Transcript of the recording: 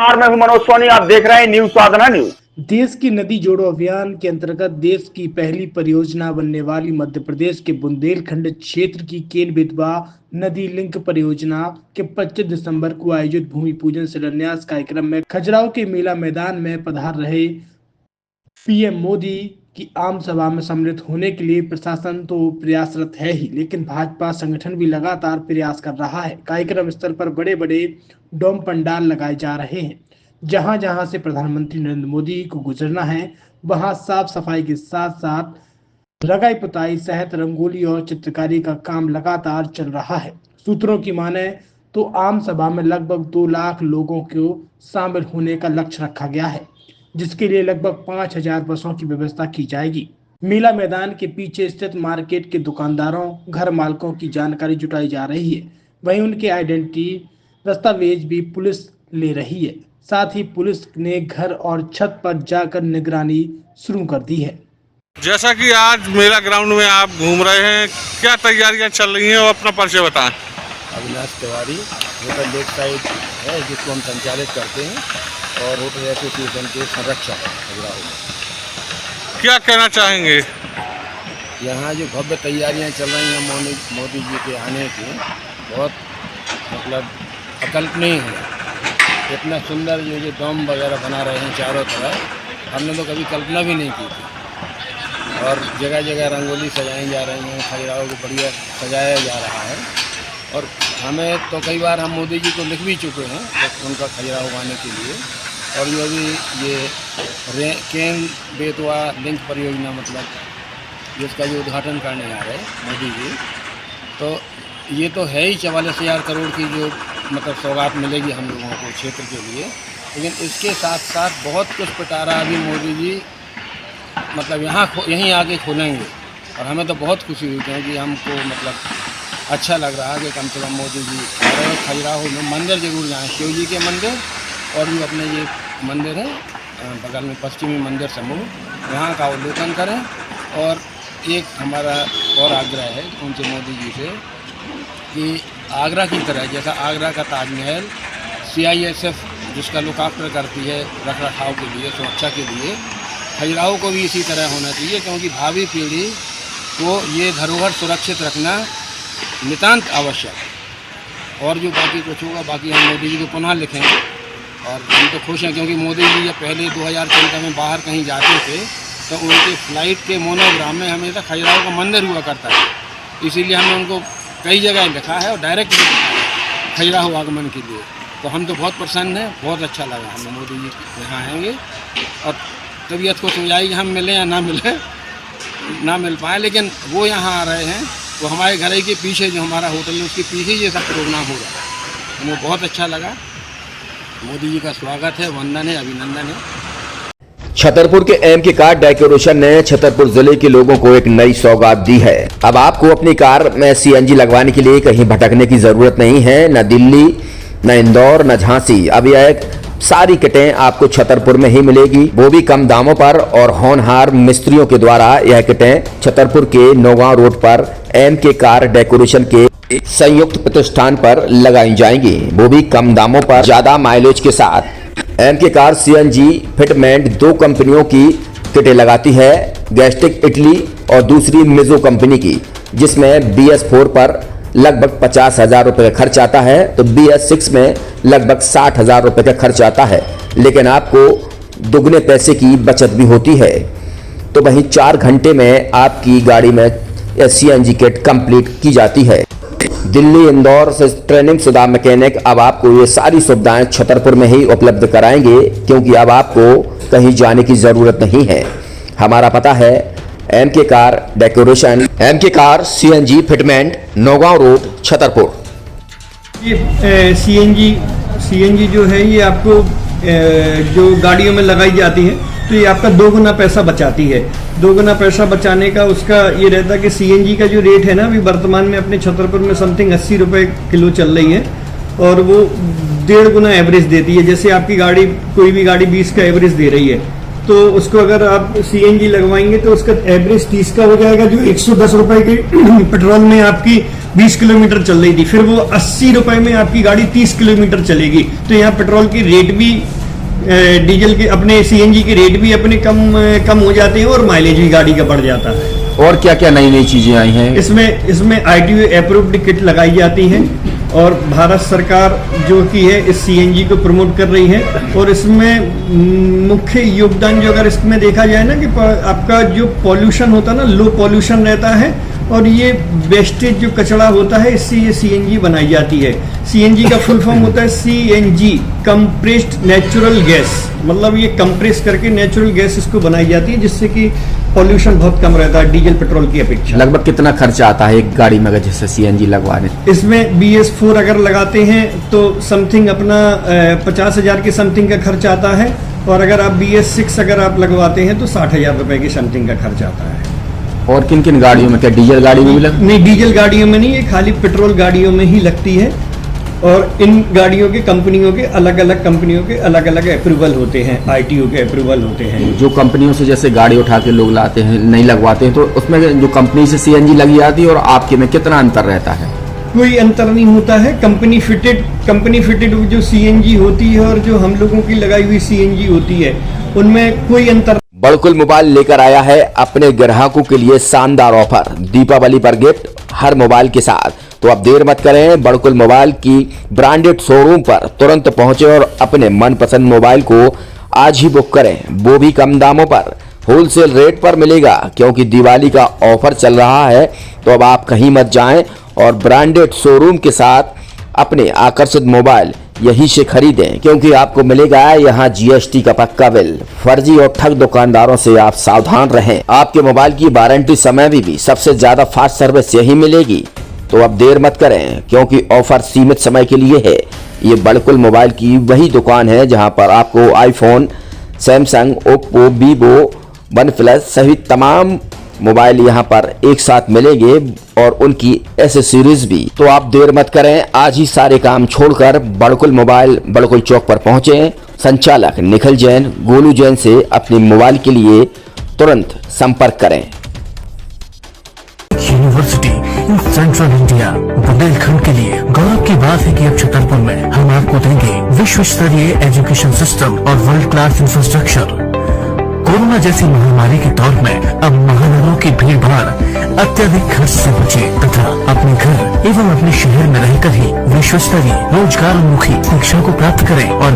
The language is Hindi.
नमस्कार, मैं हूं मनोज सोनी। आप देख रहे हैं न्यूज साधना न्यूज। देश की नदी जोड़ो अभियान के अंतर्गत देश की पहली परियोजना बनने वाली मध्य प्रदेश के बुंदेलखंड क्षेत्र की केन बेतवा नदी लिंक परियोजना के 25 दिसंबर को आयोजित भूमि पूजन शिलान्यास कार्यक्रम में खजुराहो के मेला मैदान में पधार रहे पीएम मोदी की आम सभा में सम्मिलित होने के लिए प्रशासन तो प्रयासरत है ही, लेकिन भाजपा संगठन भी लगातार प्रयास कर रहा है। कार्यक्रम स्थल पर बड़े बड़े डोम पंडाल लगाए जा रहे हैं। जहां जहां से प्रधानमंत्री नरेंद्र मोदी को गुजरना है, वहां साफ सफाई के साथ साथ रंगाई पुताई सहित रंगोली और चित्रकारी का काम लगातार चल रहा है। सूत्रों की माने तो आम सभा में लगभग 2 लाख लोगों को शामिल होने का लक्ष्य रखा गया है, जिसके लिए लगभग 5000 बसों की व्यवस्था की जाएगी। मेला मैदान के पीछे स्थित मार्केट के दुकानदारों, घर मालकों की जानकारी जुटाई जा रही है। वहीं उनके आइडेंटिटी दस्तावेज भी पुलिस ले रही है। साथ ही पुलिस ने घर और छत पर जाकर निगरानी शुरू कर दी है। जैसा कि आज मेला ग्राउंड में आप घूम रहे हैं, क्या तैयारियां चल रही हैं और अपना परिचय बताएं। Avinash Tiwari, hotel lake side है जिसको हम संचालित करते हैं और होटल एसोसिएशन के संरक्षक खजुराहो। क्या कहना चाहेंगे? यहाँ जो भव्य तैयारियां चल रही हैं मोदी जी के आने की, बहुत मतलब अकल्पनीय है। इतना सुंदर जो डोम वगैरह बना रहे हैं चारों तरफ, हमने तो कभी कल्पना भी नहीं की थी। और जगह जगह रंगोली सजाई जा रही हैं, खजुराहो को बढ़िया सजाया जा रहा है। और हमें तो कई बार हम मोदी जी को लिख भी चुके हैं उनका खजुराहो आने के लिए। और जो अभी ये केन बेतवा लिंक परियोजना, मतलब जिसका जो उद्घाटन करने आ रहे हैं मोदी जी, तो ये तो है ही 44,000 करोड़ की जो मतलब सौगात मिलेगी हम लोगों को क्षेत्र के लिए। लेकिन इसके साथ साथ बहुत कुछ पिटारा अभी मोदी जी मतलब यहीं आके खोलेंगे। और हमें तो बहुत खुशी हुई क्योंकि हमको मतलब अच्छा लग रहा है कि कम से कम मोदी जी और खजुराहो में मंदिर जरूर जाएँ, शिव जी के मंदिर और भी अपने ये मंदिर है बगल में पश्चिमी मंदिर समूह, वहाँ का अवलोकन करें। और एक हमारा और आग्रह है उनसे मोदी जी से कि आगरा की तरह, जैसा आगरा का ताजमहल CISF जिसका लुक आफ्टर करती है रख रखाव के लिए, सुरक्षा के लिए, खजुराहो को भी इसी तरह होना चाहिए। क्योंकि भावी पीढ़ी को ये धरोहर सुरक्षित रखना नितांत आवश्यक। और जो बाकी कुछ होगा बाकी हम मोदी जी को पुनः लिखेंगे। और हम तो खुश हैं क्योंकि मोदी जी जब पहले 2014 में बाहर कहीं जाते थे तो उनके फ्लाइट के मोनोग्राम में हमेशा खजुराहो का मंदिर हुआ करता है। इसीलिए हमने उनको कई जगह लिखा है और डायरेक्ट लिखा है खजुराहो आगमन के लिए। तो हम तो बहुत प्रसन्न हैं, बहुत अच्छा लगा हमें मोदी जी यहाँ आएंगे। और तबीयत को समझाई हम मिलें या ना मिल पाए, लेकिन वो यहाँ आ रहे हैं। वो हमारे घर के पीछे जो हमारा होटल है उसके पीछे ये सब प्रोग्राम हो रहा है। हमें बहुत अच्छा लगा। मोदी जी का स्वागत है, वंदन है, अभिनंदन है। छतरपुर के एमके कार डेकोरेशन ने छतरपुर जिले के लोगों को एक नई सौगात दी है। अब आपको अपनी कार में CNG लगवाने के लिए कहीं भटकने की जरूरत नहीं है। न दिल्ली, न इंदौर, न झांसी। अब यह सारी किटें आपको छतरपुर में ही मिलेगी, वो भी कम दामों पर। और होनहार मिस्त्रियों के द्वारा यह किटें छतरपुर के नौगांव रोड पर एमके कार डेकोरेशन के संयुक्त प्रतिष्ठान पर लगाई जाएंगी, वो भी कम दामों पर, ज्यादा माइलेज के साथ। एमके कार CNG फिटमेंट 2 कंपनियों की किटें लगाती है, गैस्ट्रिक इटली और दूसरी मिजो कंपनी की, जिसमें BS4 पर लगभग 50,000 रुपए का खर्च आता है तो BS6 में लगभग 60,000 रुपए का खर्च आता है। लेकिन आपको दुगने पैसे की बचत भी होती है। तो वहीं 4 घंटे में आपकी गाड़ी में CNG किट कंप्लीट की जाती है। दिल्ली, इंदौर से ट्रेनिंग शुदा मैकेनिक अब आपको ये सारी सुविधाएं छतरपुर में ही उपलब्ध कराएंगे, क्योंकि अब आपको कहीं जाने की जरूरत नहीं है। हमारा पता है MK car decoration, MK car CNG fitment, Naugaon road, Chhatarpur. ये CNG जो है ये आपको जो गाड़ियों में लगाई जाती है तो ये आपका 2 गुना पैसा बचाती है। 2 गुना पैसा बचाने का उसका ये रहता है कि CNG का जो रेट है ना अभी वर्तमान में अपने छतरपुर में समथिंग 80 रुपये किलो चल रही है और वो 1.5 गुना एवरेज देती है। जैसे आपकी गाड़ी कोई भी गाड़ी 20 का एवरेज दे रही है तो उसको अगर आप CNG लगवाएंगे तो उसका एवरेज 30 का हो जाएगा, जो 110 रुपए के पेट्रोल में आपकी 20 किलोमीटर चल रही थी, फिर वो 80 रुपए में आपकी गाड़ी 30 किलोमीटर चलेगी। तो यहाँ पेट्रोल की रेट भी, डीजल के अपने सीएनजी के रेट भी अपने कम हो जाते हैं और माइलेज भी गाड़ी का बढ़ जाता है। और क्या क्या नई नई चीजें आई हैं? इसमें ITO अप्रूव्ड किट लगाई जाती है और भारत सरकार जो की है इस सीएनजी को प्रमोट कर रही है। और इसमें मुख्य योगदान जो अगर इसमें देखा जाए ना कि आपका जो पॉल्यूशन होता है ना, लो पॉल्यूशन रहता है और ये वेस्टेज जो कचरा होता है इससे ये सीएनजी बनाई जाती है। सीएनजी का फुल फॉर्म होता है सीएनजी, कंप्रेस्ड नेचुरल गैस, मतलब ये कंप्रेस करके नेचुरल गैस इसको बनाई जाती है जिससे कि पॉल्यूशन बहुत कम रहता है डीजल पेट्रोल की अपेक्षा। लगभग कितना खर्चा आता है एक गाड़ी में अगर जैसे सीएनजी लगवाने? इसमें BS4 अगर लगाते हैं तो समथिंग अपना 50,000 के समथिंग का खर्च आता है और अगर आप BS6 अगर आप लगवाते हैं तो 60,000 रुपए की समथिंग का खर्च आता है। और किन किन गाड़ियों में, क्या डीजल गाड़ियों में भी नहीं, डीजल गाड़ियों में नहीं, ये खाली पेट्रोल गाड़ियों में ही लगती है। और इन गाड़ियों के कंपनियों के अलग अलग कंपनियों के अलग अलग अप्रूवल होते हैं, ITO के अप्रूवल होते हैं। जो कंपनियों से जैसे गाड़ी उठा के लोग लाते हैं, नहीं लगवाते हैं, तो उसमें जो कंपनी से सीएनजी लगी जाती है और आपके में कितना अंतर रहता है? कोई अंतर नहीं होता है। कंपनी फिटेड जो सीएनजी होती है और जो हम लोगों की लगाई हुई सीएनजी होती है उनमें कोई अंतर। बड़कुल मोबाइल लेकर आया है अपने ग्राहकों के लिए शानदार ऑफर, दीपावली पर गिफ्ट हर मोबाइल के साथ। तो अब देर मत करें, बड़कुल मोबाइल की ब्रांडेड शोरूम पर तुरंत पहुंचे और अपने मनपसंद मोबाइल को आज ही बुक करें, वो भी कम दामों पर, होलसेल रेट पर मिलेगा। क्योंकि दिवाली का ऑफर चल रहा है तो अब आप कहीं मत जाएं और ब्रांडेड शोरूम के साथ अपने आकर्षित मोबाइल यहीं से खरीदें, क्योंकि आपको मिलेगा यहाँ GST का पक्का बिल। फर्जी और ठग दुकानदारों से आप सावधान रहें। आपके मोबाइल की वारंटी समय में भी सबसे ज्यादा फास्ट सर्विस यही मिलेगी। तो अब देर मत करें, क्योंकि ऑफर सीमित समय के लिए है। ये बड़कुल मोबाइल की वही दुकान है जहां पर आपको iPhone, Samsung, Oppo, Vivo, OnePlus सहित तमाम मोबाइल यहां पर एक साथ मिलेंगे और उनकी एसेसरीज भी। तो आप देर मत करें, आज ही सारे काम छोड़कर बड़कुल मोबाइल बड़कुल चौक पर पहुंचे। संचालक निखिल जैन, गोलू जैन से अपने मोबाइल के लिए तुरंत संपर्क करें। University in central India, Bundelkhand के लिए गौरव की बात है कि अब छतरपुर में हम आपको देंगे विश्व स्तरीय एजुकेशन सिस्टम और वर्ल्ड क्लास इंफ्रास्ट्रक्चर। कोरोना जैसी महामारी के दौर में अब महानगरों की भीड़ भाड़, अत्यधिक खर्च से बचे तथा अपने घर एवं अपने शहर में रहकर ही विश्व स्तरीय रोजगार उन्मुखी शिक्षा को प्राप्त करें और